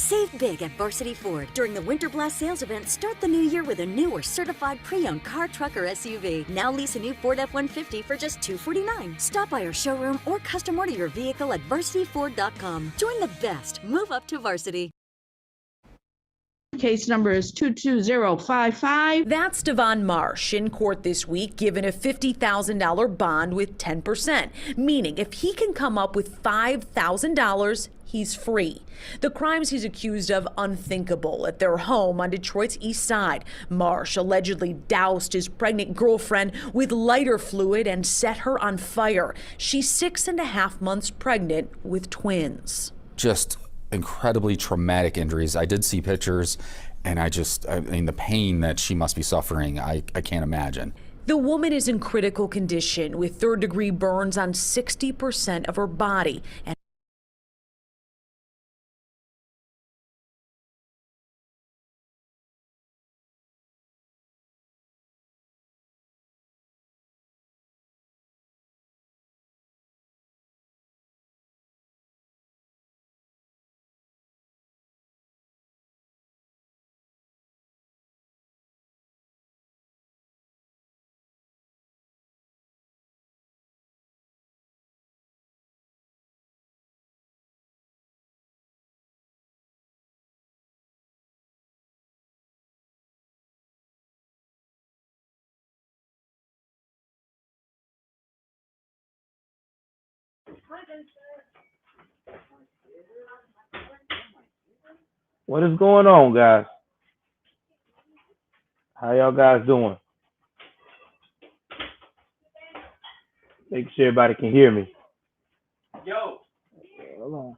Save big at Varsity Ford. During the Winter Blast sales event, start the new year with a new or certified pre-owned car, truck, or SUV. Now lease a new Ford F-150 for just $249. Stop by our showroom or custom order your vehicle at varsityford.com. Join the best. Move up to Varsity. Case number is 22055. That's Devon Marsh in court this week, given a $50,000 bond with 10%, meaning if he can come up with $5,000, he's free. The crimes he's accused of unthinkable at their home on Detroit's east side. Marsh allegedly doused his pregnant girlfriend with lighter fluid and set her on fire. She's 6.5 months pregnant with twins. Just incredibly traumatic injuries. I did see pictures, and I mean, the pain that she must be suffering, I can't imagine. The woman is in critical condition with third-degree burns on 60% of her body. And What is going on, guys? How y'all guys doing? Make sure everybody can hear me. Yo. Hold on.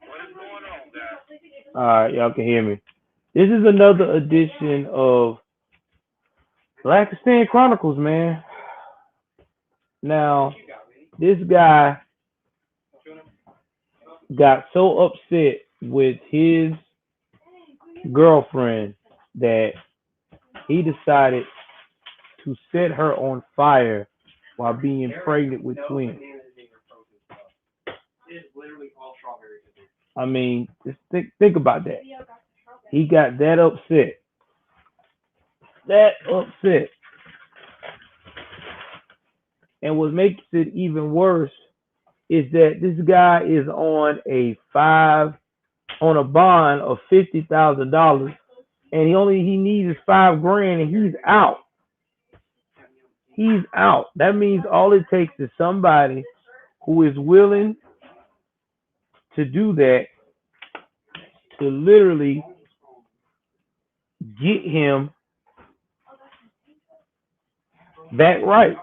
What is going on, guys? All right, y'all can hear me. This is another edition of Blackistan Chronicles, man. Now, this guy got so upset with his girlfriend that he decided to set her on fire while being pregnant with twins. I mean, just think about that. He got that upset. And what makes it even worse is that this guy is on a bond of $50,000, and he needs $5,000, and he's out. He's out. That means all it takes is somebody who is willing to do that to literally get him back right.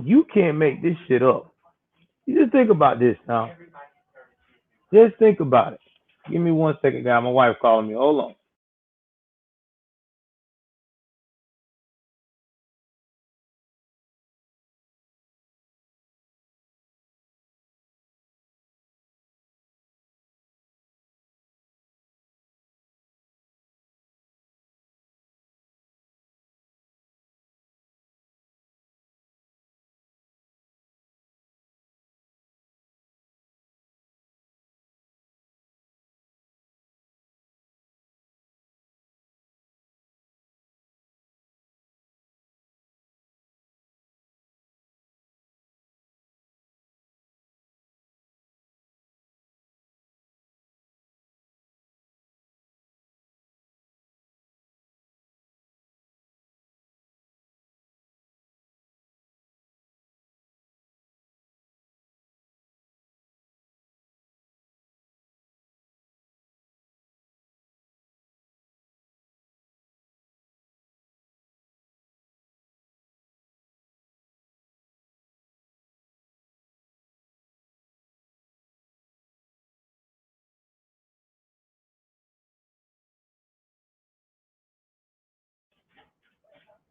You can't make this shit up. You just think about this now. Just think about it. Give me 1 second, guy. My wife calling me. Hold on.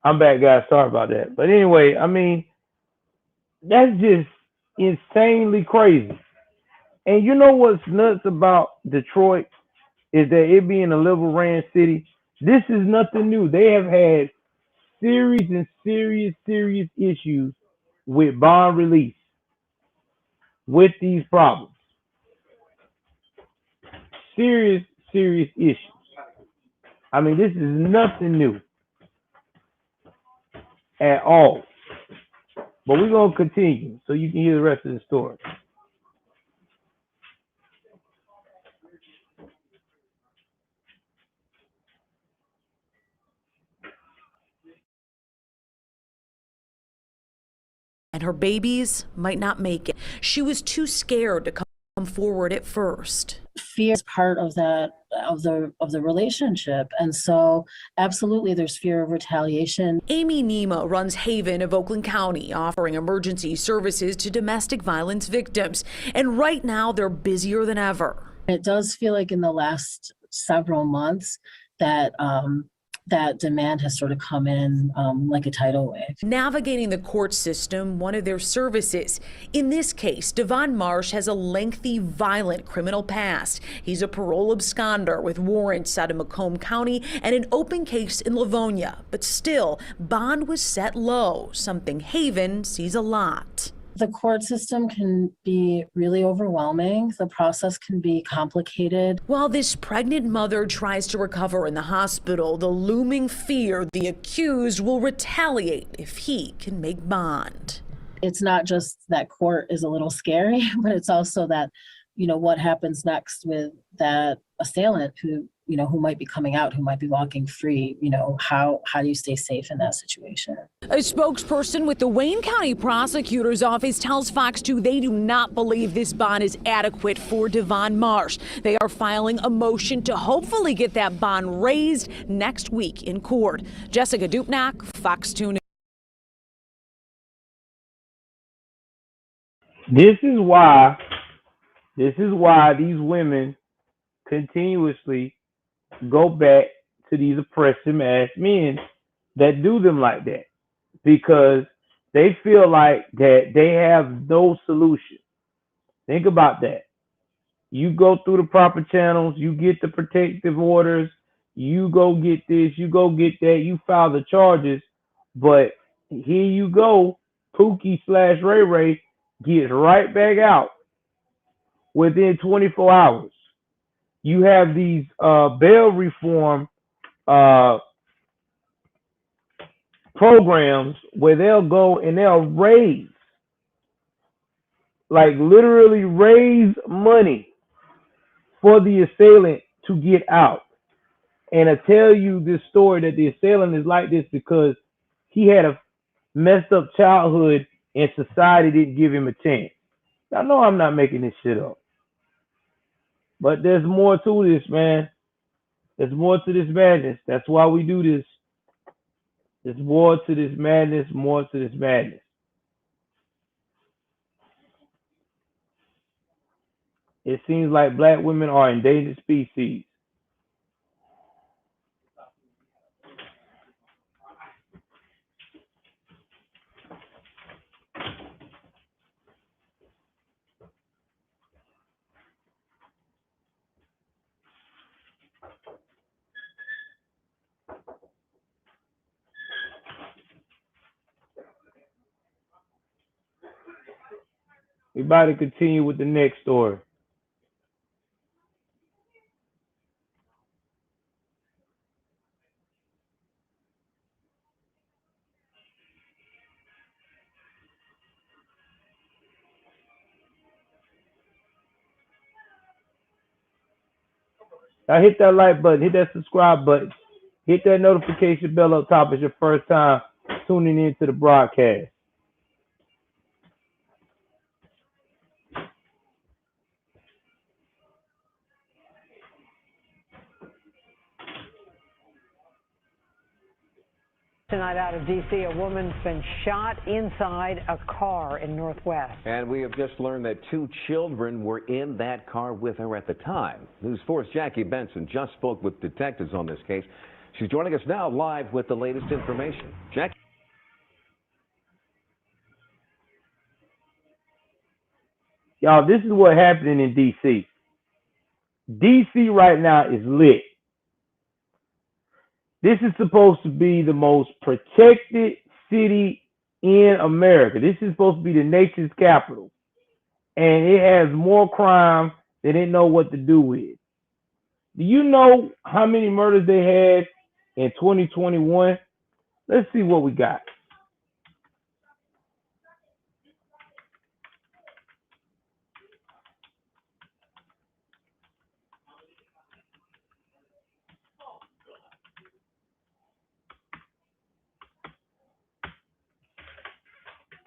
I'm back, guys. Sorry about that. But anyway, I mean, that's just insanely crazy. And you know what's nuts about Detroit is that it being a liberal ran city, this is nothing new. They have had serious issues with bond release. with these problems. Serious, serious issues. I mean, this is nothing new at all. But we're going to continue so you can hear the rest of the story. And her babies might not make it. She was too scared to come forward at first. Fear is part of that of the relationship, and so absolutely there's fear of retaliation. Amy Nema runs Haven of Oakland County, offering emergency services to domestic violence victims, and right now they're busier than ever. It does feel like in the last several months that that demand has sort of come in like a tidal wave. Navigating the court system, one of their services. In this case, Devon Marsh has a lengthy, violent criminal past. He's a parole absconder with warrants out of Macomb County and an open case in Livonia. But still, bond was set low, something Haven sees a lot. The court system can be really overwhelming. The process can be complicated. While this pregnant mother tries to recover in the hospital, the looming fear the accused will retaliate if he can make bond. It's not just that court is a little scary, but it's also that, you know, what happens next with that assailant who might be coming out, who might be walking free. You know, how do you stay safe in that situation? A spokesperson with the Wayne County Prosecutor's Office tells Fox 2 they do not believe this bond is adequate for Devon Marsh. They are filing a motion to hopefully get that bond raised next week in court. Jessica Dupnack, Fox 2 News. This is why these women continuously go back to these oppressive ass men that do them like that, because they feel like that they have no solution. Think about that. You go through the proper channels, you get the protective orders, you go get this, you go get that, you file the charges, but here you go, Pookie/Ray Ray gets right back out within 24 hours. You have these bail reform programs where they'll go and they'll raise, like literally raise money for the assailant to get out. And I tell you this story that the assailant is like this because he had a messed up childhood and society didn't give him a chance. I know I'm not making this shit up. But there's more to this, man. There's more to this madness. That's why we do this. There's more to this madness, more to this madness. It seems like black women are endangered species. We about to continue with the next story. Now hit that like button, hit that subscribe button, hit that notification bell up top. It's your first time tuning into the broadcast. Tonight out of D.C., a woman's been shot inside a car in Northwest. And we have just learned that 2 children were in that car with her at the time. News 4's Jackie Benson just spoke with detectives on this case. She's joining us now live with the latest information. Jackie? Y'all, this is what happening in D.C. D.C. right now is lit. This is supposed to be the most protected city in America. This is supposed to be the nation's capital. and it has more crime they didn't know what to do with. Do you know how many murders they had in 2021? Let's see what we got.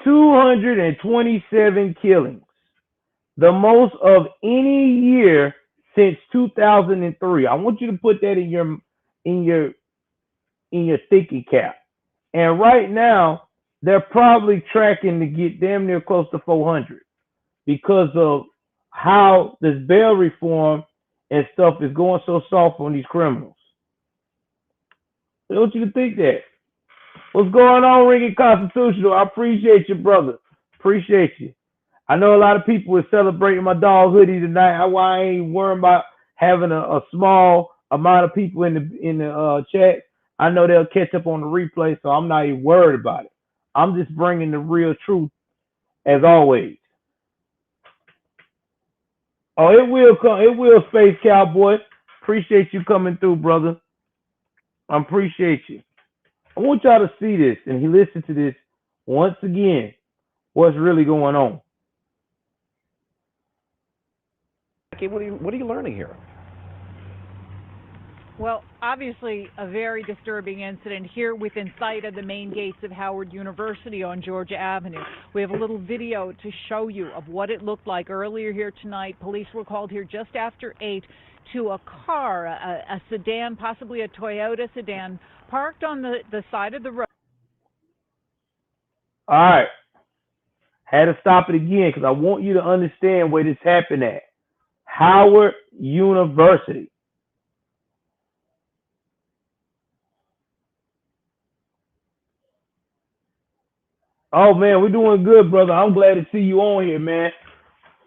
$227 killings, the most of any year since 2003. I want you to put that in your thinking cap. And right now, they're probably tracking to get damn near close to 400 because of how this bail reform and stuff is going so soft on these criminals. I want you to think that. What's going on, Ringing Constitutional? I appreciate you, brother. Appreciate you. I know a lot of people are celebrating my dog hoodie tonight. I ain't worrying about having a small amount of people in the chat. I know they'll catch up on the replay, so I'm not even worried about it. I'm just bringing the real truth, as always. Oh, it will come. It will, Space Cowboy. Appreciate you coming through, brother. I appreciate you. I want y'all to see this and listen to this once again. What's really going on? Okay, what are you learning here? Well, obviously a very disturbing incident here within sight of the main gates of Howard University on Georgia Avenue. We have a little video to show you of what it looked like earlier here tonight. Police were called here just after 8 to a car, a sedan, possibly a Toyota sedan, parked on the side of the road. All right. Had to stop it again because I want you to understand where this happened at. Howard University. Oh, man, we're doing good, brother. I'm glad to see you on here, man.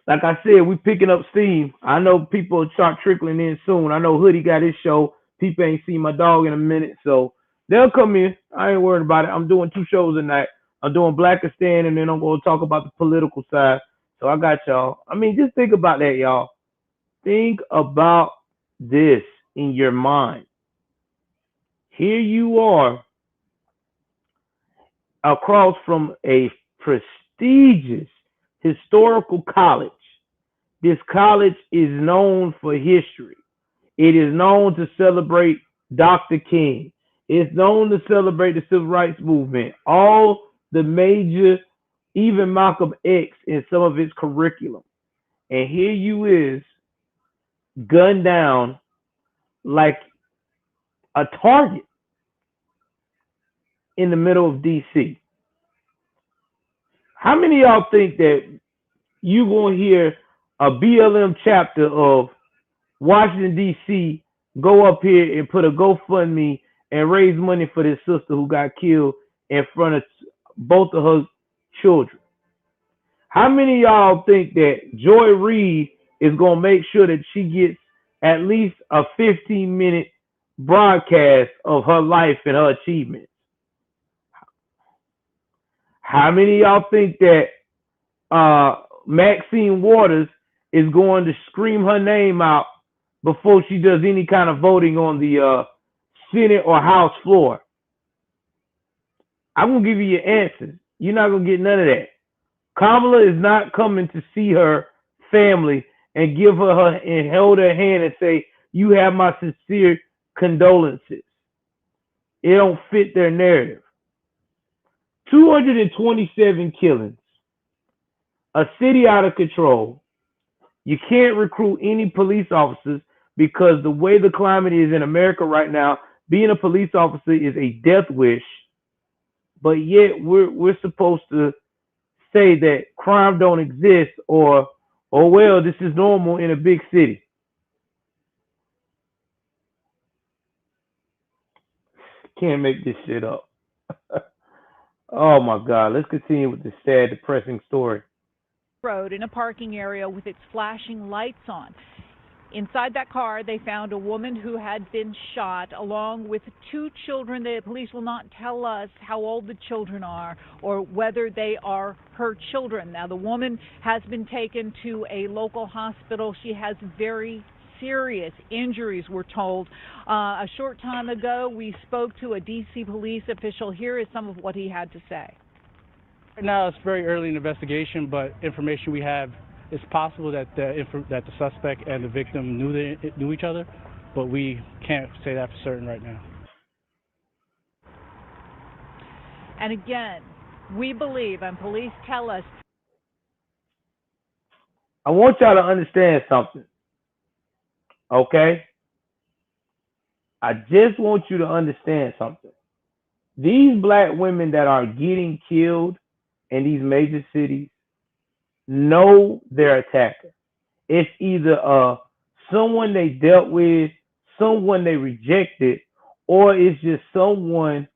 Like I said, we're picking up steam. I know people will start trickling in soon. I know Hoodie got his show. People ain't seen my dog in a minute, so they'll come in. I ain't worried about it. I'm doing 2 shows a night. I'm doing Blackistan, and then I'm going to talk about the political side. So I got y'all. I mean, just think about that, y'all. Think about this in your mind. Here you are across from a prestigious historical college. This college is known for history. It is known to celebrate Dr. King. It's known to celebrate the Civil Rights Movement. All the major, even Malcolm X in some of its curriculum. And here you is, gunned down like a target in the middle of D.C. How many of y'all think that you gonna hear a BLM chapter of Washington, D.C. go up here and put a GoFundMe and raise money for this sister who got killed in front of both of her children? How many of y'all think that Joy Reid is going to make sure that she gets at least a 15-minute broadcast of her life and her achievements? How many of y'all think that Maxine Waters is going to scream her name out before she does any kind of voting on the Senate or House floor? I'm going to give you your answers. You're not going to get none of that. Kamala is not coming to see her family and give her and hold her hand and say, "You have my sincere condolences." It don't fit their narrative. 227 killings, a city out of control. You can't recruit any police officers because the way the climate is in America right now, being a police officer is a death wish. But yet we're supposed to say that crime don't exist, or well, this is normal in a big city. Can't make this shit up. Oh my God, let's continue with this sad, depressing story. Road in a parking area with its flashing lights on. Inside that car, they found a woman who had been shot along with 2 children. The police will not tell us how old the children are or whether they are her children. Now, the woman has been taken to a local hospital. She has very serious injuries, we're told. A short time ago, we spoke to a D.C. police official. Here is some of what he had to say. Right now, it's very early in the investigation, but information we have, it's possible that the suspect and the victim knew each other, but we can't say that for certain right now. And again, we believe, and police tell us. I want y'all to understand something. Okay? I just want you to understand something. These black women that are getting killed in these major cities know their attacker. It's either someone they dealt with, someone they rejected, or it's just someone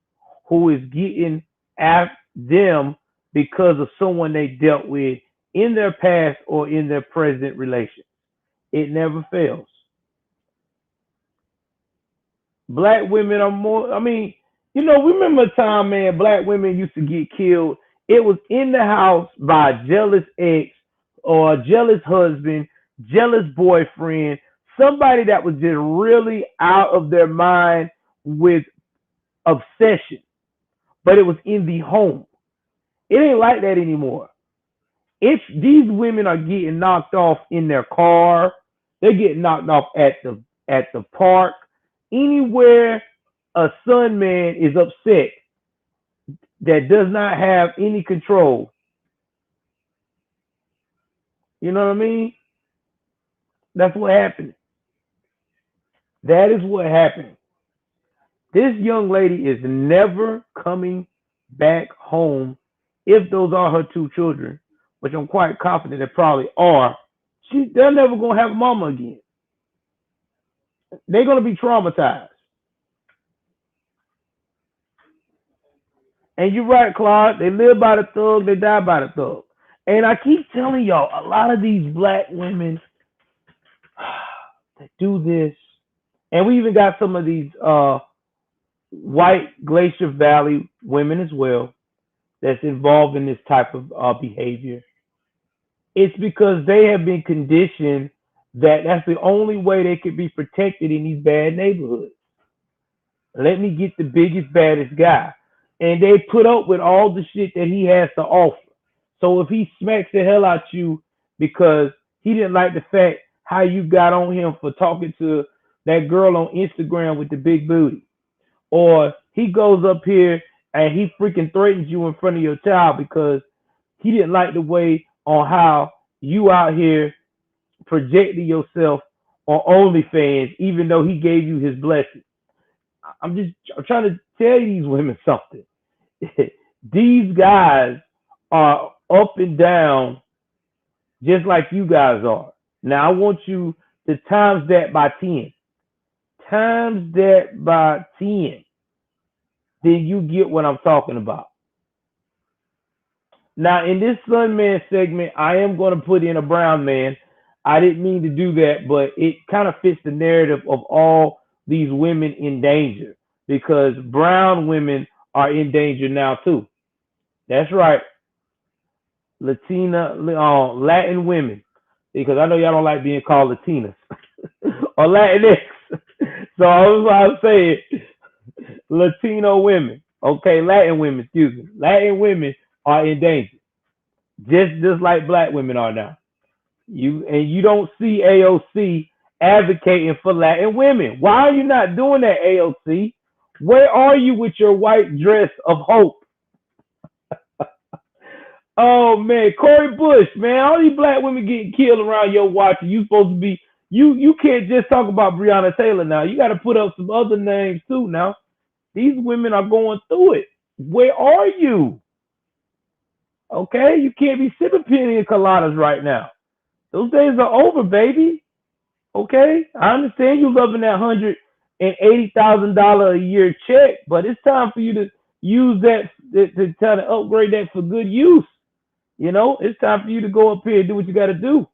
who is getting at them because of someone they dealt with in their past or in their present relation. It never fails. Black women are more, remember a time, man, black women used to get killed. It was in the house by a jealous ex or a jealous husband, jealous boyfriend, somebody that was just really out of their mind with obsession, but it was in the home. It ain't like that anymore. These women are getting knocked off in their car. They're getting knocked off at the park. Anywhere a son man is upset that does not have any control. You know what I mean? That's what happened. That is what happened. This young lady is never coming back home if those are her 2 children, which I'm quite confident they probably are. They're never going to have a mama again. They're going to be traumatized. And you're right, Claude. They live by the thug, they die by the thug. And I keep telling y'all, a lot of these black women that do this, and we even got some of these white Glacier Valley women as well that's involved in this type of behavior. It's because they have been conditioned that that's the only way they could be protected in these bad neighborhoods. Let me get the biggest, baddest guy. And they put up with all the shit that he has to offer. So if he smacks the hell out you because he didn't like the fact how you got on him for talking to that girl on Instagram with the big booty, or he goes up here and he freaking threatens you in front of your child because he didn't like the way on how you out here projecting yourself on OnlyFans, even though he gave you his blessing. I'm trying to tell these women something. These guys are up and down just like you guys are. Now I want you to times that by 10. Times that by 10. Then you get what I'm talking about. Now in this Sun Man segment, I am going to put in a brown man. I didn't mean to do that, but it kind of fits the narrative of all these women in danger, because brown women are in danger now too. That's right. Latin women, because I know y'all don't like being called Latinas or Latinx. So I was saying Latino women. Okay, Latin women, excuse me. Latin women are in danger. Just like black women are now. You don't see AOC advocating for Latin women. Why are you not doing that, AOC? Where are you with your white dress of hope? Oh man, Cori Bush, man, all these black women getting killed around your watch. You supposed to be you can't just talk about Breonna Taylor now. You got to put up some other names too now. These women are going through it. Where are you? Okay, you can't be sipping pina coladas right now. Those days are over, baby. Okay, I understand you loving that $180,000 a year check, but it's time for you to use that to try to upgrade that for good use. You know, it's time for you to go up here and do what you got to do.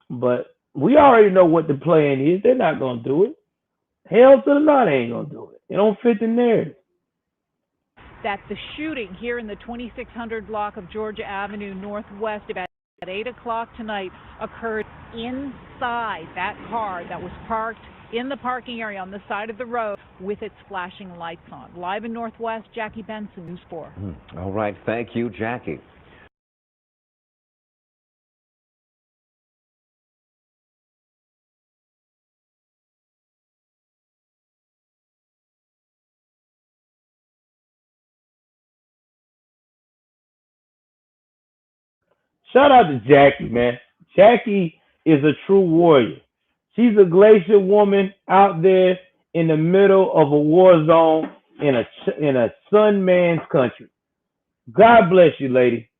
But we already know what the plan is. They're not gonna do it. Hell to the no, they ain't gonna do it. It don't fit the narrative. That the shooting here in the 2600 block of Georgia Avenue Northwest about 8 o'clock tonight occurred inside that car that was parked in the parking area on the side of the road with its flashing lights on. Live in Northwest, Jackie Benson, News 4. All right, thank you, Jackie. Shout out to Jackie, man. Jackie is a true warrior. She's a glacier woman out there in the middle of a war zone in a sun man's country. God bless you, lady.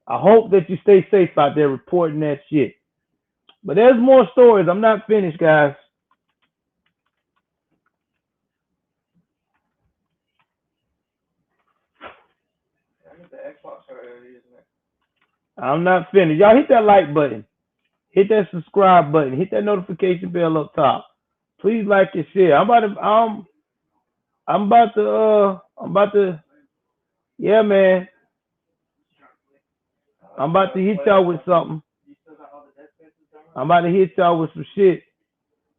I hope that you stay safe out there reporting that shit. But there's more stories. I'm not finished, guys. I'm not finished. Y'all hit that like button. Hit that subscribe button. Hit that notification bell up top. Please like and share. I'm about to yeah, man. I'm about to hit y'all with something. I'm about to hit y'all with some shit.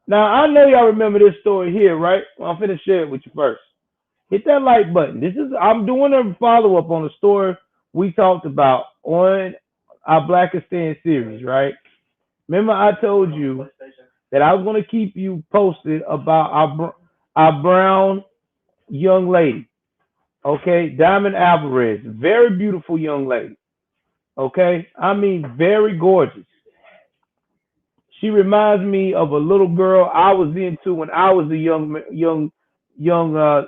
Now, I know y'all remember this story here, right? Well, I'm finna share it with you first. Hit that like button. I'm doing a follow-up on the story we talked about on our Blackistan series, right? Remember I told you that I was going to keep you posted about our brown young lady, okay? Diamond Alvarez, very beautiful young lady, okay? I mean, very gorgeous. She reminds me of a little girl I was into when I was a young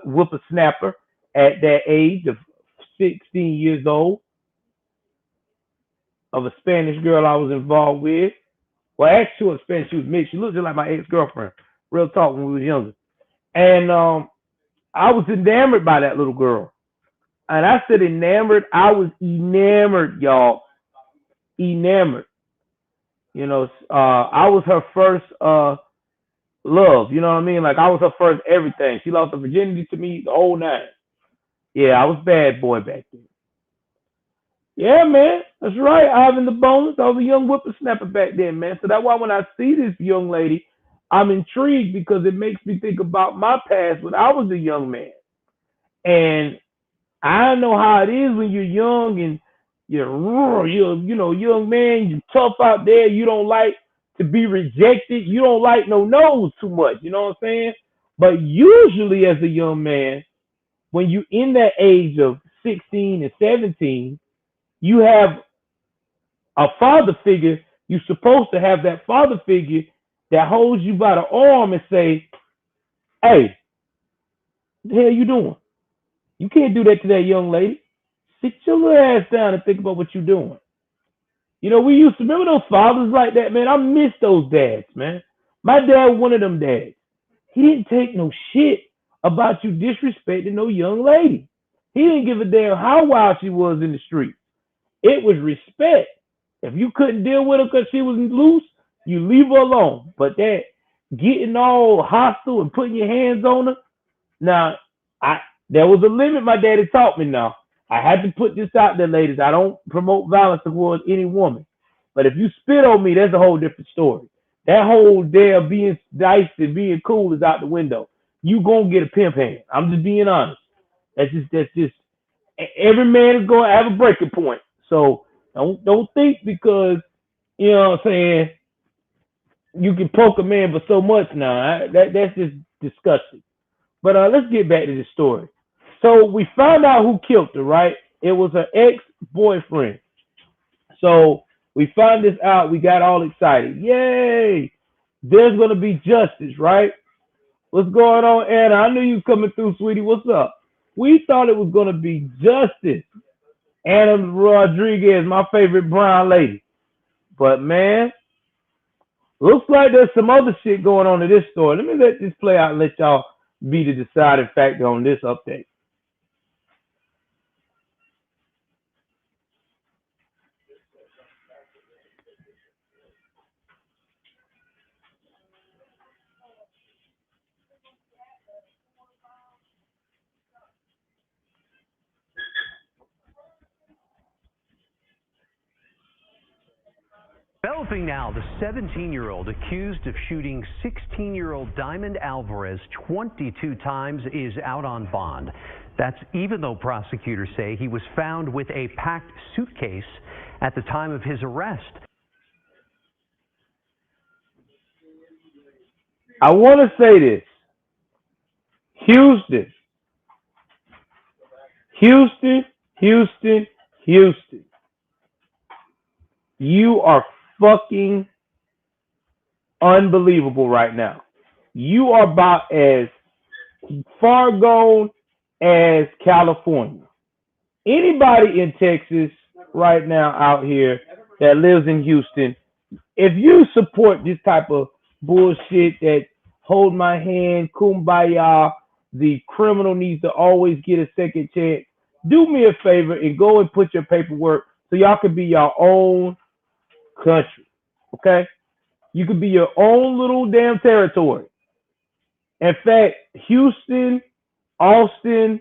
whippersnapper at that age of 16 years old, of a Spanish girl I was involved with. Well, actually, she was Spanish. She was mixed. She looked just like my ex-girlfriend. Real talk, when we was younger. And I was enamored by that little girl. And I said enamored. I was enamored, y'all. Enamored. You know, I was her first love. You know what I mean? Like, I was her first everything. She lost her virginity to me, the whole nine. Yeah, I was bad boy back then. Yeah, man. That's right. Ivan the Bonus. I was a young whippersnapper back then, man. So that's why when I see this young lady, I'm intrigued because it makes me think about my past when I was a young man. And I know how it is when you're young and you're young man, you're tough out there, you don't like to be rejected, you don't like no no's too much, you know what I'm saying? But usually as a young man, when you're in that age of 16 and 17, you have a father figure. You're supposed to have that father figure that holds you by the arm and say, hey, what the hell you doing? You can't do that to that young lady. Sit your little ass down and think about what you're doing. You know, we used to remember those fathers like that, man. I miss those dads, man. My dad was one of them dads. He didn't take no shit about you disrespecting no young lady. He didn't give a damn how wild she was in the street. It was respect. If you couldn't deal with her because she was loose, you leave her alone. But that getting all hostile and putting your hands on her, now, there was a limit my daddy taught me now. I had to put this out there, ladies. I don't promote violence towards any woman. But if you spit on me, that's a whole different story. That whole damn being nice and being cool is out the window. You gonna get a pimp hand. I'm just being honest. That's just every man is gonna have a breaking point. So don't think because, you know what I'm saying, you can poke a man for so much now. That's just disgusting. But let's get back to the story. So we found out who killed her, right? It was her ex-boyfriend. So we found this out. We got all excited. Yay! There's going to be justice, right? What's going on, Anna? I knew you were coming through, sweetie. What's up? We thought it was going to be justice. Anna Rodriguez, my favorite brown lady. But, man, looks like there's some other shit going on in this story. Let me let this play out and let y'all be the deciding factor on this update. Developing now, the 17-year-old accused of shooting 16-year-old Diamond Alvarez 22 times is out on bond. That's even though prosecutors say he was found with a packed suitcase at the time of his arrest. I want to say this. Houston. You are fucking unbelievable right now. You are about as far gone as California. Anybody in Texas right now out here that lives in Houston, if you support this type of bullshit that hold my hand, kumbaya, the criminal needs to always get a second chance, do me a favor and go and put your paperwork so y'all can be your own country, okay? You could be your own little damn territory. In fact, Houston, Austin,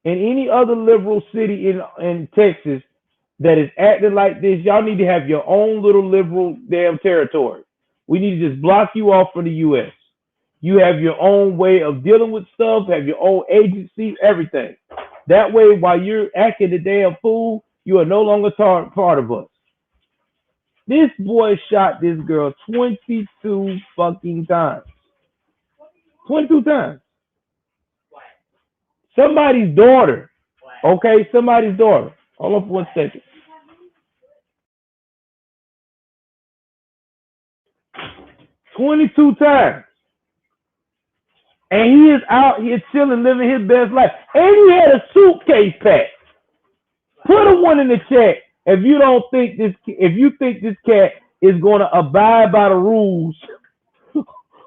and any other liberal city in Texas that is acting like this, y'all need to have your own little liberal damn territory. We need to just block you off from the U.S. You have your own way of dealing with stuff, have your own agency, everything. That way, while you're acting the damn fool, you are no longer part of us. This boy shot this girl 22 fucking times. 22 times. Somebody's daughter. Okay, somebody's daughter. Hold on for 1 second. "22 times. And he is out here chilling, living his best life. And he had a suitcase packed. Put a one in the chat if you think this cat is going to abide by the rules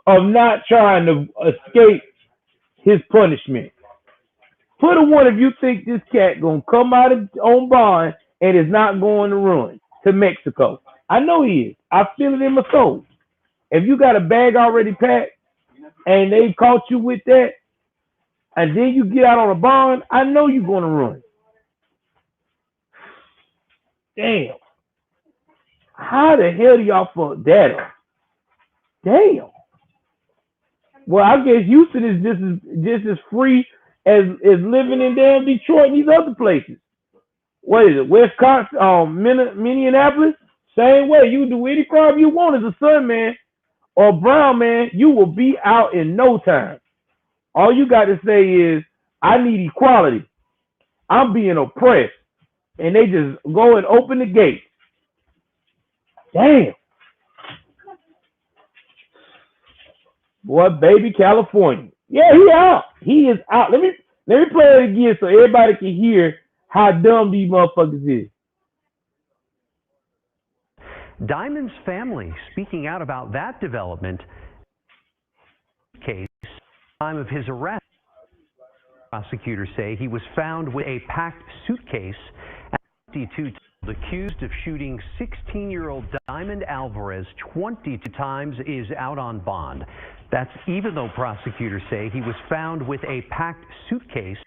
of not trying to escape his punishment. Put a one if you think this cat gonna come out on bond and is not going to run to Mexico. I know he is. I feel it in my soul. If you got a bag already packed and they caught you with that, and then you get out on a bond, I know you're gonna run. Damn. How the hell do y'all fuck that up? Damn. Well, I guess Houston is just as free as living in damn Detroit and these other places. What is it? Wisconsin, Minneapolis? Same way. You do any crime you want as a son man or brown man, you will be out in no time. All you got to say is, I need equality. I'm being oppressed. And they just go and open the gate. Damn. Boy, baby California. Yeah, he out. He is out. Let me play it again so everybody can hear how dumb these motherfuckers is. Diamond's family speaking out about that development case at the time of his arrest. Prosecutors say he was found with a packed suitcase at 22 accused of shooting 16-year-old Diamond Alvarez 22 times is out on bond. That's even though prosecutors say he was found with a packed suitcase.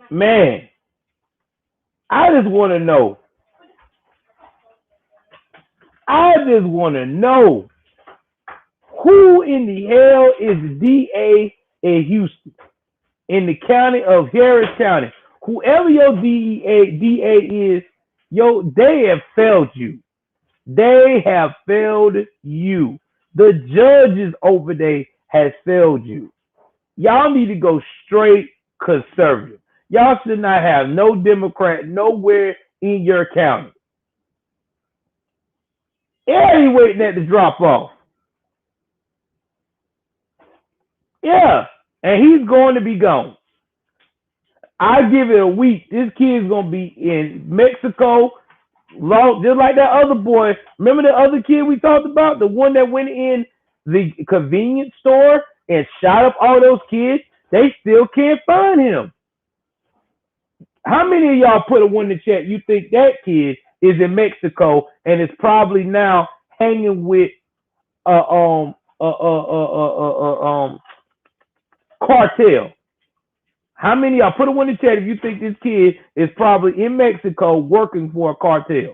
Man, I just want to know. Who in the hell is DA in Houston, in the county of Harris County? Whoever your DA is, they have failed you. They have failed you. The judges over there has failed you. Y'all need to go straight conservative. Y'all should not have no Democrat nowhere in your county. Yeah, he waiting at the drop off. Yeah, and he's going to be gone. I give it a week. This kid's going to be in Mexico, just like that other boy. Remember the other kid we talked about? The one that went in the convenience store and shot up all those kids? They still can't find him. How many of y'all put a one in the chat? You think that kid is in Mexico and is probably now hanging with cartel? How many of y'all put a one in the chat if you think this kid is probably in Mexico working for a cartel?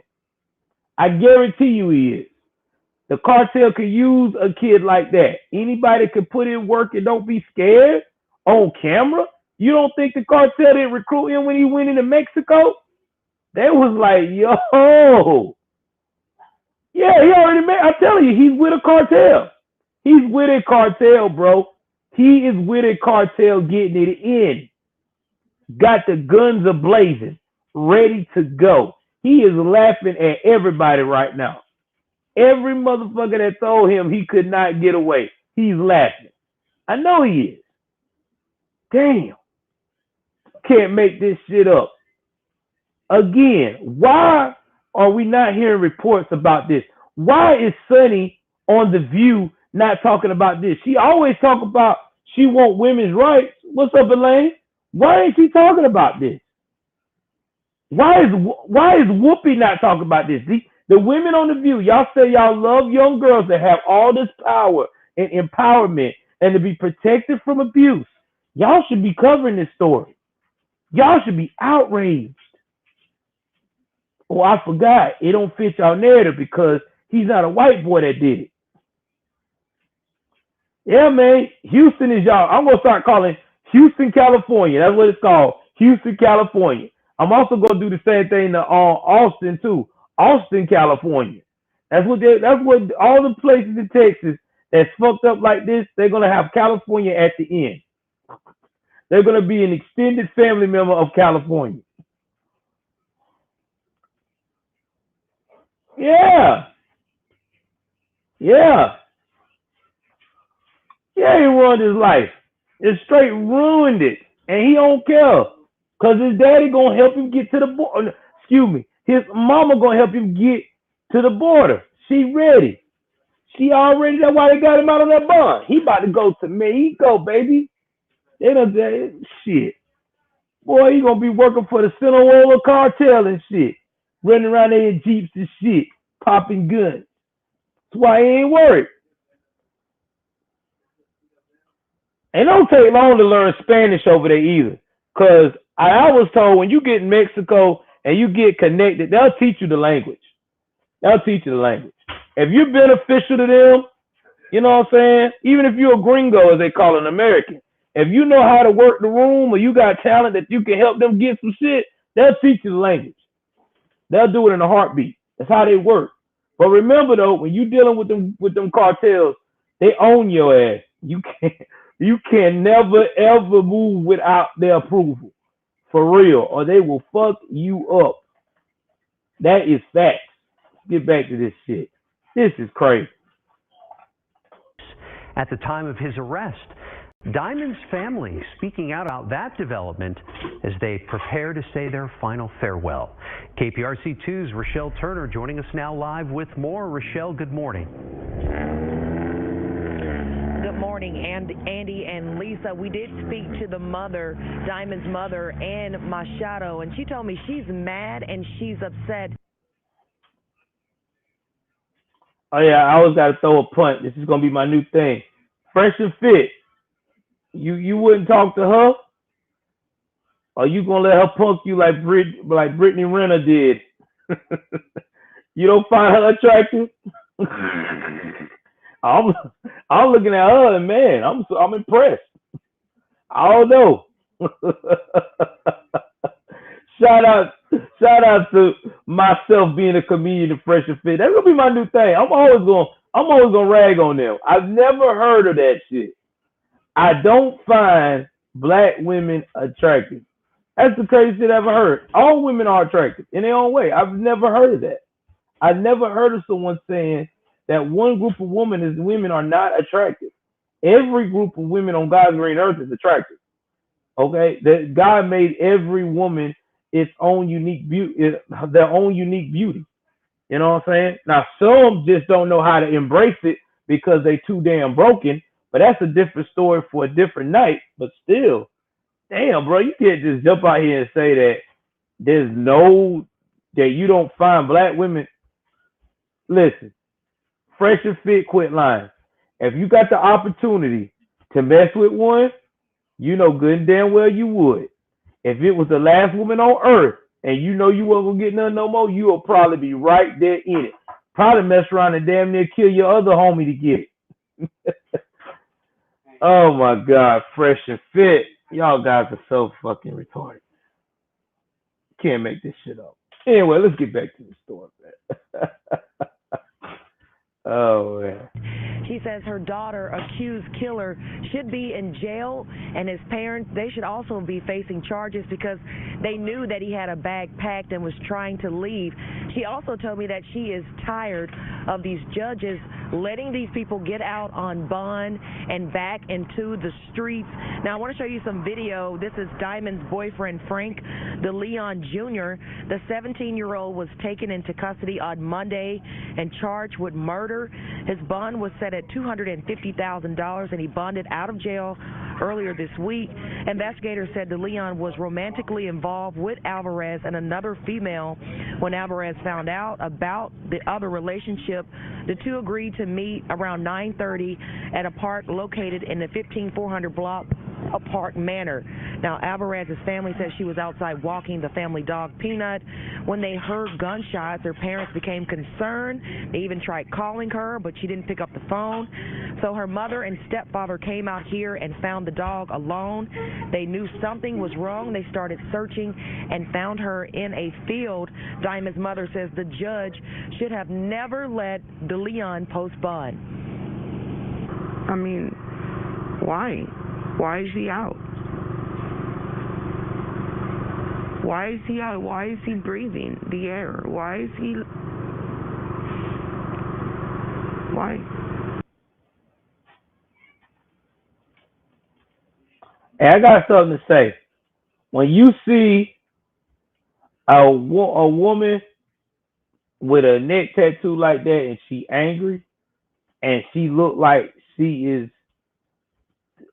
I guarantee you he is. The cartel could use a kid like that. Anybody could put in work and don't be scared on camera. You don't think the cartel didn't recruit him when he went into Mexico? They was like, yo. Yeah, he already made. I'm telling you, he's with a cartel. He's with a cartel, bro. He is with a cartel getting it in. Got the guns a-blazing, ready to go. He is laughing at everybody right now. Every motherfucker that told him he could not get away, he's laughing. I know he is. Damn. Can't make this shit up. Again, why are we not hearing reports about this? Why is Sunny on The View not talking about this? She always talk about she want women's rights. What's up, Elaine? Why ain't she talking about this? Why is Whoopi not talking about this? The women on The View, y'all say y'all love young girls that have all this power and empowerment and to be protected from abuse. Y'all should be covering this story. Y'all should be outraged. Oh, I forgot. It don't fit y'all narrative because he's not a white boy that did it. Yeah, man. Houston is y'all. I'm going to start calling Houston, California. That's what it's called. Houston, California. I'm also going to do the same thing to Austin, too. Austin, California. That's what all the places in Texas that's fucked up like this, they're going to have California at the end. They're going to be an extended family member of California. Yeah. Yeah. Yeah, he ruined his life. It straight ruined it. And he don't care. Because his daddy going to help him get to the border. Excuse me. His mama going to help him get to the border. She ready. She already, that's why they got him out on that bond. He about to go to Mexico, baby. They done, shit. Boy, he going to be working for the Sinaloa cartel and shit. Running around there in Jeeps and shit. Popping guns. That's why he ain't worried. And it don't take long to learn Spanish over there either. Because I was told when you get in Mexico and you get connected, they'll teach you the language. They'll teach you the language. If you're beneficial to them, you know what I'm saying? Even if you're a gringo, as they call an American, if you know how to work the room or you got talent that you can help them get some shit, they'll teach you the language. They'll do it in a heartbeat. That's how they work. But remember though, when you're dealing with them cartels, they own your ass. You can never ever move without their approval. For real. Or they will fuck you up. That is facts. Get back to this shit. This is crazy. At the time of his arrest, Diamond's family speaking out about that development as they prepare to say their final farewell. KPRC2's Rochelle Turner joining us now live with more. Rochelle, good morning. Good morning, and Andy and Lisa. We did speak to the mother, Diamond's mother, Ann Machado, and she told me she's mad and she's upset. Oh yeah, I always got to throw a punt. This is gonna be my new thing. Fresh and fit. You wouldn't talk to her, or you gonna let her punk you like Brittany Renner did? You don't find her attractive? I'm looking at her and man, I'm impressed. I don't know. Shout out to myself being a comedian and Fresh and Fit. That's gonna be my new thing. I'm always gonna rag on them. I've never heard of that shit. I don't find black women attractive. That's the craziest shit I've ever heard. All women are attractive in their own way. I've never heard of that. I've never heard of someone saying that one group of women are not attractive. Every group of women on God's green earth is attractive. Okay? That God made every woman its own unique beauty, their own unique beauty. You know what I'm saying? Now, some just don't know how to embrace it because they too damn broken, but that's a different story for a different night. But still, damn, bro, you can't just jump out here and say that that you don't find black women. Listen, Fresh and Fit quit lying. If you got the opportunity to mess with one, You know good and damn well you would. If it was the last woman on earth and you know you wasn't gonna get none no more, you will probably be right there in it. Probably mess around and damn near kill your other homie to get it. Oh my God, Fresh and Fit. Y'all guys are so fucking retarded. Can't make this shit up. Anyway, let's get back to the story, man. Oh man. She says her daughter, accused killer, should be in jail, and his parents, they should also be facing charges because they knew that he had a bag packed and was trying to leave. She also told me that she is tired of these judges letting these people get out on bond and back into the streets. Now, I want to show you some video. This is Diamond's boyfriend, Frank DeLeon Jr. The 17-year-old was taken into custody on Monday and charged with murder. His bond was set at $250,000, and he bonded out of jail earlier this week. Investigators said DeLeon was romantically involved with Alvarez and another female. When Alvarez found out about the other relationship, the two agreed to meet around 9:30 at a park located in the 15400 block of Park Manor. Now, Alvarez's family says she was outside walking the family dog Peanut when they heard gunshots. Their parents became concerned. They even tried calling her, but she didn't pick up the phone. So her mother and stepfather came out here and found the dog alone. They knew something was wrong. They started searching and found her in a field. Diamond's mother says the judge should have never let DeLeon post bond. I mean, why? Why is he out? Why is he out? Why is he breathing the air? Why is he... Why? Hey, I got something to say. When you see a woman with a neck tattoo like that and she angry and she look like she is,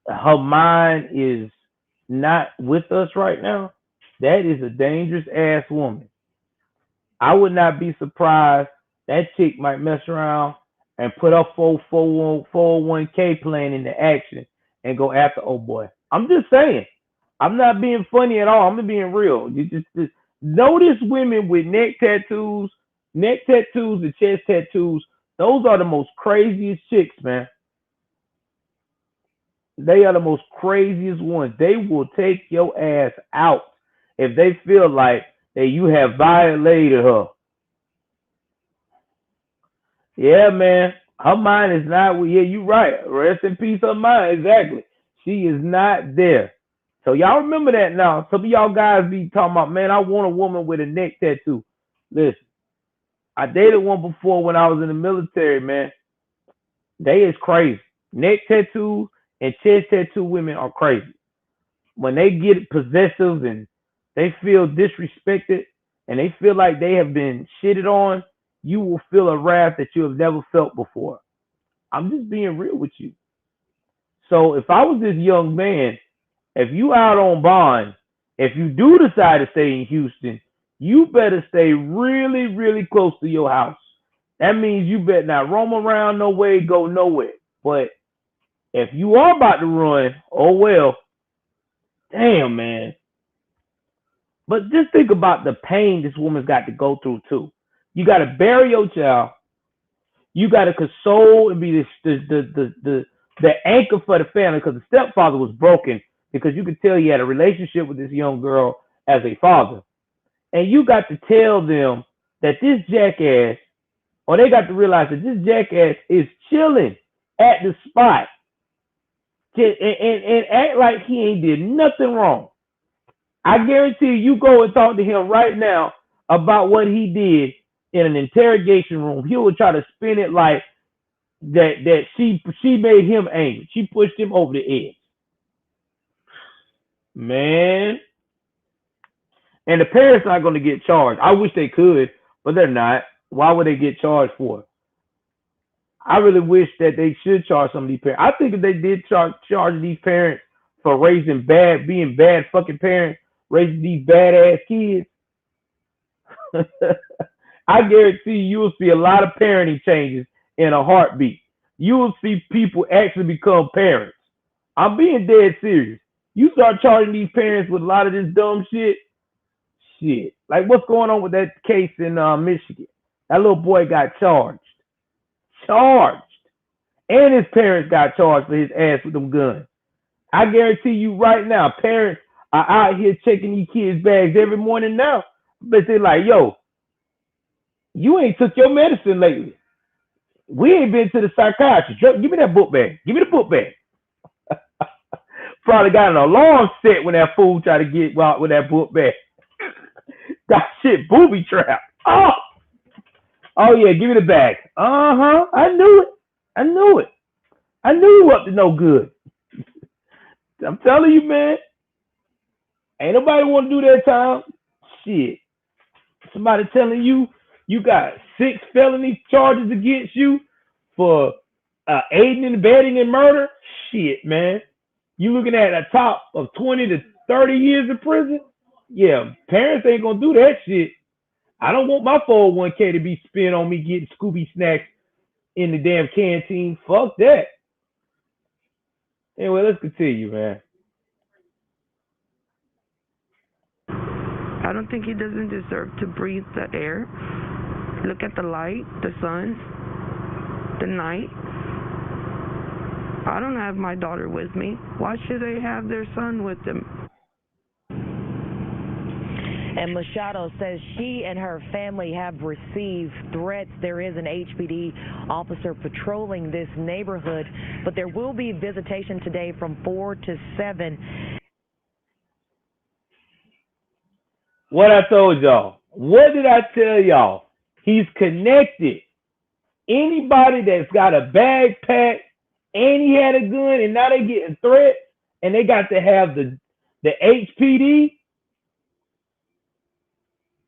her mind is not with us right now, that is a dangerous ass woman. I would not be surprised that chick might mess around and put her 401k plan into action and go after old boy. I'm just saying. I'm not being funny at all. I'm being real. You just notice women with neck tattoos and chest tattoos. Those are the most craziest chicks, man. They are the most craziest ones. They will take your ass out if they feel like that you have violated her. Yeah, man. Her mind is not, yeah, you're right. Rest in peace, her mind. Exactly. She is not there. So y'all remember that now. Some of y'all guys be talking about, man, I want a woman with a neck tattoo. Listen, I dated one before when I was in the military, man. They is crazy. Neck tattoos and chest tattoo women are crazy. When they get possessive and they feel disrespected and they feel like they have been shitted on, you will feel a wrath that you have never felt before. I'm just being real with you. So if I was this young man, if you out on bond, if you do decide to stay in Houston, you better stay really, really close to your house. That means you better not roam around no way, go nowhere. But if you are about to run, oh well. Damn, man. But just think about the pain this woman's got to go through too. You got to bury your child. You got to console and be the anchor for the family, because the stepfather was broken, because you could tell he had a relationship with this young girl as a father. And you got to tell them that this jackass, or they got to realize that this jackass is chilling at the spot and act like he ain't did nothing wrong. I guarantee you go and talk to him right now about what he did in an interrogation room. He will try to spin it like that she made him angry. She pushed him over the edge. Man. And the parents not going to get charged. I wish they could, but they're not. Why would they get charged for it? I really wish that they should charge some of these parents. I think if they did charge these parents for being bad fucking parents, raising these badass kids, I guarantee you will see a lot of parenting changes in a heartbeat. You will see people actually become parents. I'm being dead serious. You start charging these parents with a lot of this dumb shit. Shit. Like what's going on with that case in Michigan? That little boy got charged. And his parents got charged for his ass with them guns. I guarantee you right now, parents are out here checking these kids' bags every morning now. But they're like, yo, you ain't took your medicine lately. We ain't been to the psychiatrist. Give me that book bag. Give me the book bag. Probably got an alarm set when that fool tried to get out with that book bag. Got shit booby trapped. Oh yeah, give me the bag. I knew it. I knew you up to no good. I'm telling you, man. Ain't nobody want to do that time. Shit. Somebody telling you you got 6 felony charges against you for aiding and abetting in murder. Shit, man. You looking at a top of 20 to 30 years in prison? Yeah, parents ain't gonna do that shit. I don't want my 401k to be spent on me getting Scooby snacks in the damn canteen. Fuck that. Anyway, let's continue, man. I don't think he doesn't deserve to breathe the air. Look at the light, the sun, the night. I don't have my daughter with me. Why should they have their son with them? And Machado says she and her family have received threats. There is an HPD officer patrolling this neighborhood, but there will be visitation today from 4 to 7. What I told y'all. What did I tell y'all? He's connected. Anybody that's got a backpack and he had a gun and now they getting threats and they got to have the HPD.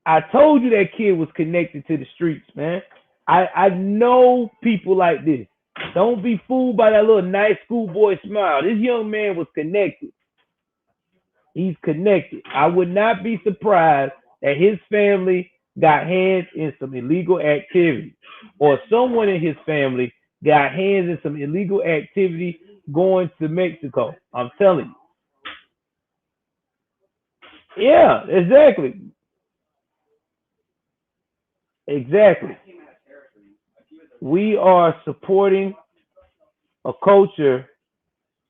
I told you that kid was connected to the streets, man. I know people like this. Don't be fooled by that little nice schoolboy smile. This young man was connected. He's connected. I would not be surprised that his family got hands in some illegal activity, or someone in his family got hands in some illegal activity going to Mexico. I'm telling you. Yeah, exactly. Exactly. We are supporting a culture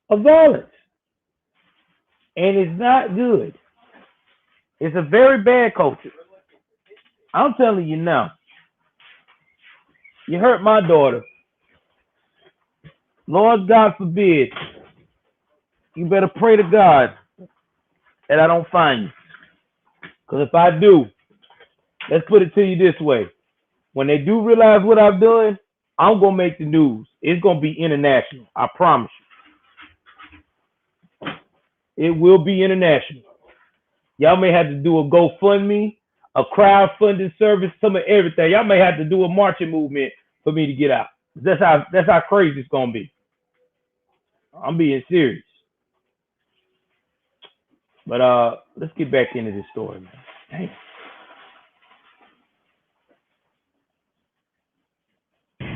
of violence. And it's not good. It's a very bad culture. I'm telling you now. You hurt my daughter. Lord God forbid. You better pray to God that I don't find you. Because if I do, let's put it to you this way. When they do realize what I've done, I'm going to make the news. It's going to be international. I promise you. It will be international. Y'all may have to do a GoFundMe, a crowdfunding service, some of everything. Y'all may have to do a marching movement for me to get out. That's how crazy it's going to be. I'm being serious. But let's get back into this story, man. Dang.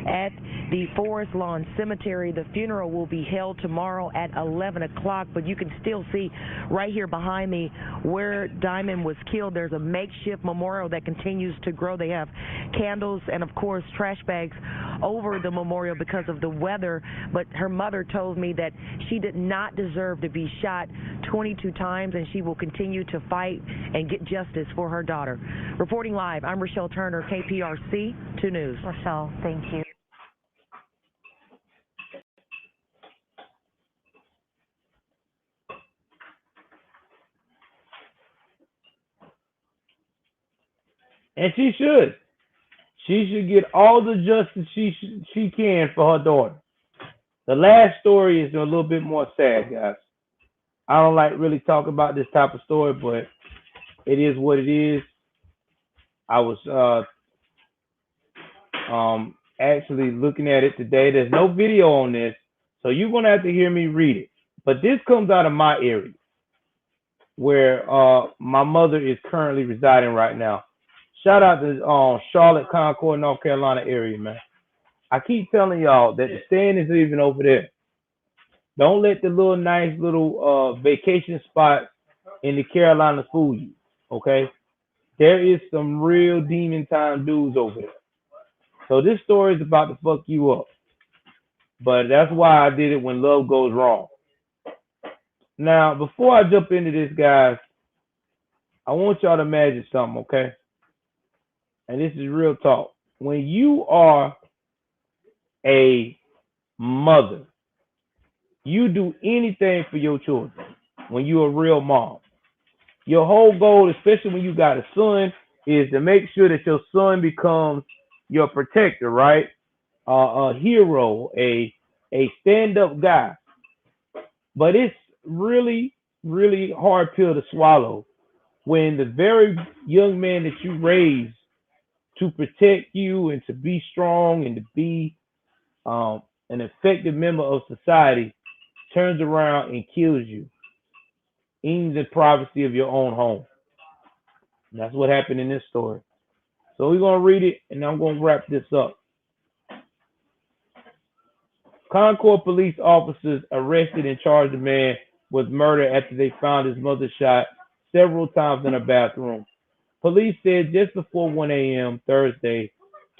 At the Forest Lawn Cemetery, the funeral will be held tomorrow at 11 o'clock, but you can still see right here behind me where Diamond was killed. There's a makeshift memorial that continues to grow. They have candles and, of course, trash bags over the memorial because of the weather, but her mother told me that she did not deserve to be shot 22 times, and she will continue to fight and get justice for her daughter. Reporting live, I'm Rochelle Turner, KPRC 2 News. Rochelle, thank you. And she should. She should get all the justice she can for her daughter. The last story is a little bit more sad, guys. I don't like really talking about this type of story, but it is what it is. I was actually looking at it today. There's no video on this, so you're going to have to hear me read it. But this comes out of my area, where my mother is currently residing right now. Shout out to Charlotte, Concord, North Carolina area, man. I keep telling y'all that the stand is even over there. Don't let the little nice little vacation spot in the Carolinas fool you. Okay, there is some real demon time dudes over there. So this story is about to fuck you up. But that's why I did it when love goes wrong. Now, before I jump into this, guys, I want y'all to imagine something, okay? And this is real talk. When you are a mother, you do anything for your children when you're a real mom. Your whole goal, especially when you got a son, is to make sure that your son becomes your protector, right? A hero, a stand-up guy. But it's really, really hard pill to swallow when the very young man that you raised to protect you and to be strong and to be an effective member of society turns around and kills you in the privacy of your own home. And that's what happened in this story. So we're going to read it, and I'm going to wrap this up. Concord police officers arrested and charged a man with murder after they found his mother shot several times in a bathroom. Police said just before 1 a.m. Thursday,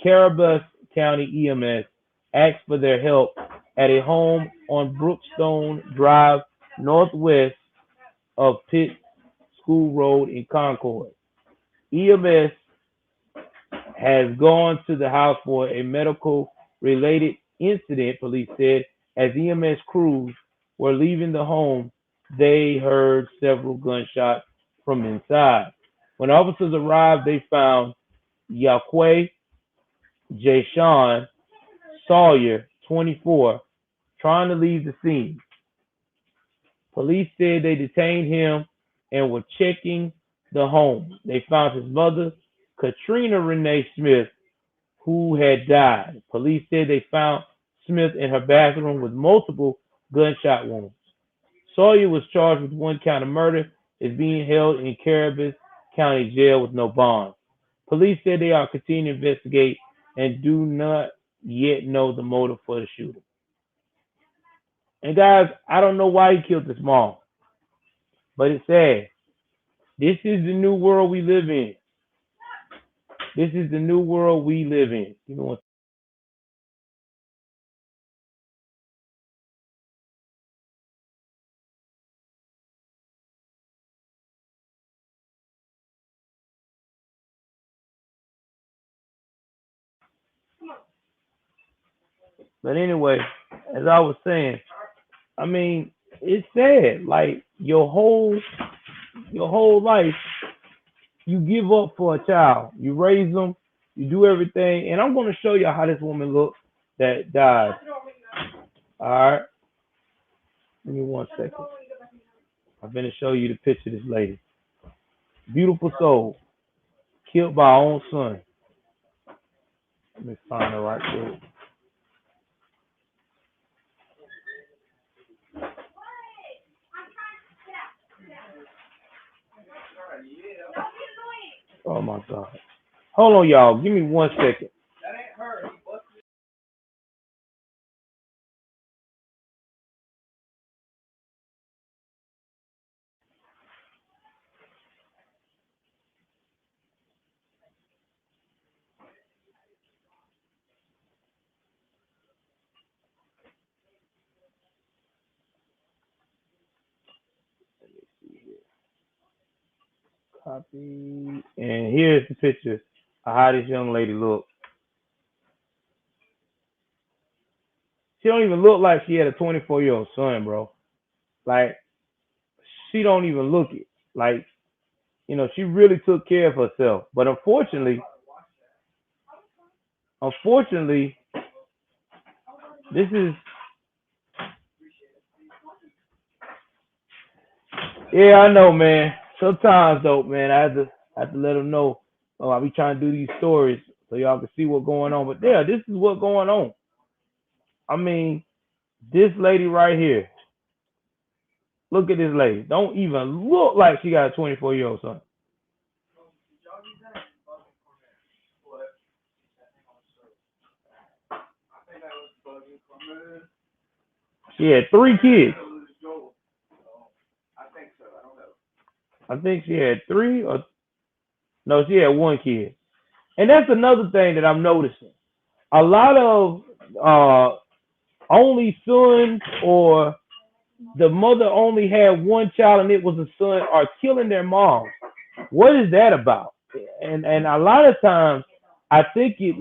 Cabarrus County EMS asked for their help at a home on Brookstone Drive Northwest of Pitt School Road in Concord. EMS has gone to the house for a medical-related incident, police said. As EMS crews were leaving the home, they heard several gunshots from inside. When officers arrived, they found Yaquay Jashawn Sawyer, 24, trying to leave the scene. Police said they detained him and were checking the home. They found his mother, Katrina Renee Smith, who had died. Police said they found Smith in her bathroom with multiple gunshot wounds. Sawyer was charged with 1 count of murder, is being held in Cabarrus County Jail with no bond. Police said they are continuing to investigate and do not yet know the motive for the shooting. And guys, I don't know why he killed his mom, but it's sad. This is the new world we live in. This is the new world we live in. You know what? But anyway, as I was saying, I mean, it's sad. Like your whole life, you give up for a child. You raise them, you do everything. And I'm going to show you how this woman looked that died. All right. Give me 1 second. I'm going to show you the picture of this lady. Beautiful soul. Killed by her own son. Let me find her right quick. Oh my God. Hold on, y'all. Give me 1 second. Copy. And here's the picture of how this young lady looks. She don't even look like she had a 24-year-old son, bro. Like, she don't even look it. Like, you know, she really took care of herself. But unfortunately, this is, yeah, I know, man. Sometimes, though, man, I have to let them know. Oh, I be trying to do these stories so y'all can see what's going on. But yeah, this is what's going on. I mean, this lady right here. Look at this lady. Don't even look like she got a 24-year-old son. She had 3 kids. I think she had 3 or no, she had 1 kid. And that's another thing that I'm noticing. A lot of only sons or the mother only had 1 child and it was a son are killing their moms. What is that about? And a lot of times I think it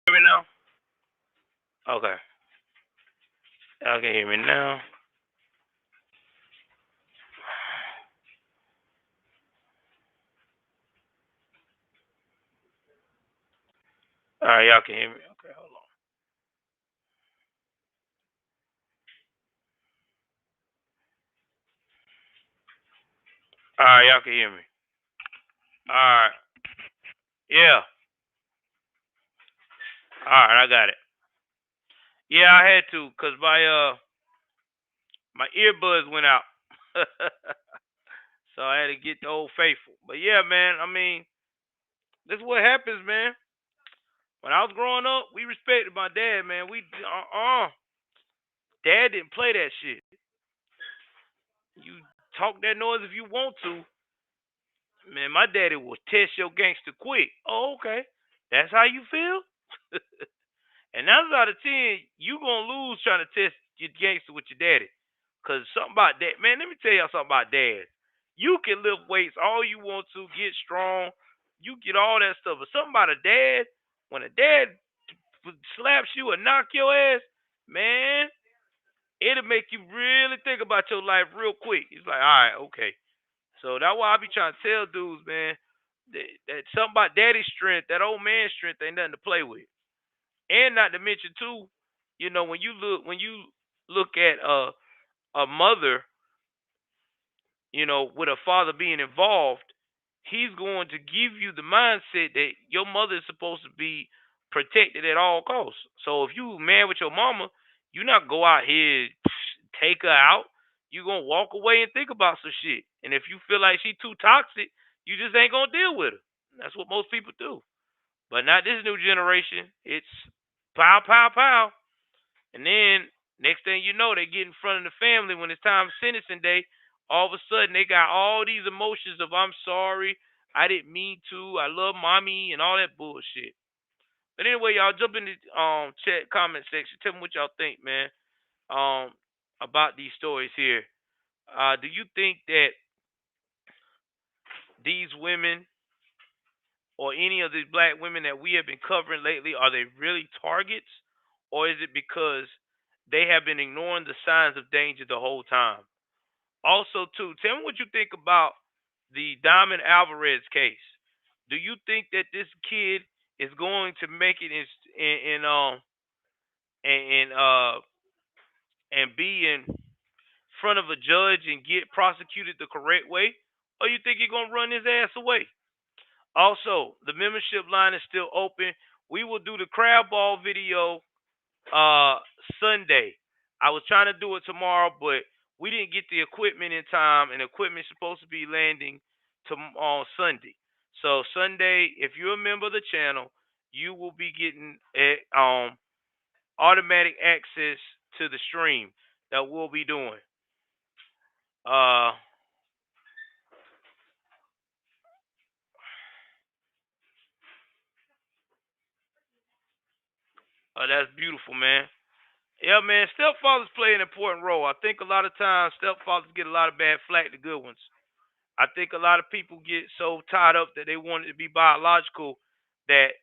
hear me now? Okay. Y'all can hear me now. All right, y'all can hear me. Okay, hold on. All right, y'all can hear me. All right. Yeah. All right, I got it. Yeah, I had to because my earbuds went out. So I had to get the old faithful. But yeah, man, I mean, this is what happens, man. When I was growing up, we respected my dad, man. Dad didn't play that shit. You talk that noise if you want to. Man, my daddy will test your gangster quick. Oh, okay. That's how you feel? And 9 out of 10, you gonna lose trying to test your gangster with your daddy. Cause something about that, man, let me tell y'all something about dad. You can lift weights all you want to, get strong, you get all that stuff. But something about a dad, when a dad slaps you or knock your ass, man, it'll make you really think about your life real quick. It's like, all right, okay. So that's why I be trying to tell dudes, man, that something about daddy's strength, that old man's strength ain't nothing to play with. And not to mention too, when you look at a mother, with a father being involved, he's going to give you the mindset that your mother is supposed to be protected at all costs. So if you man with your mama, you not go out here take her out. You gonna walk away and think about some shit. And if you feel like she too toxic, you just ain't gonna deal with her. That's what most people do. But not this new generation. It's pow, pow, pow. And then Next thing you know, they get in front of the family when it's time for sentencing day. All of a sudden, they got all these emotions of "I'm sorry, I didn't mean to, I love mommy," and all that bullshit. But anyway, y'all jump in the chat comment section. Tell me what y'all think, man, about these stories here. Do you think that these women or any of these black women that we have been covering lately, are they really targets? Or is it because they have been ignoring the signs of danger the whole time? Also, too, tell me what you think about the Diamond Alvarez case. Do you think that this kid is going to make it in and be in front of a judge and get prosecuted the correct way, or you think he's gonna run his ass away? Also, the membership line is still open. We will do the crab ball video Sunday. I was trying to do it tomorrow, but we didn't get the equipment in time, and the equipment's supposed to be landing on Sunday. So Sunday, if you're a member of the channel, you will be getting automatic access to the stream that we'll be doing. That's beautiful, man. Yeah, man. Stepfathers play an important role. I think a lot of times stepfathers get a lot of bad flack, the good ones. I think a lot of people get so tied up that they want it to be biological that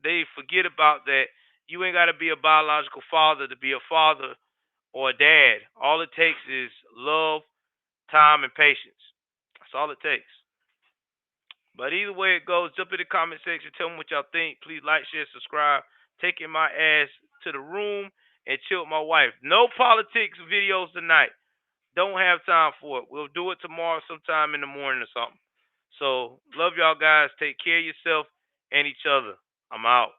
they forget about that you ain't got to be a biological father to be a father or a dad. All it takes is love, time, and patience. That's all it takes. But either way it goes, jump in the comment section. Tell me what y'all think. Please like, share, subscribe. Taking my ass to the room and chill with my wife. No politics videos tonight. Don't have time for it. We'll do it tomorrow sometime in the morning or something. So, love y'all guys. Take care of yourself and each other. I'm out.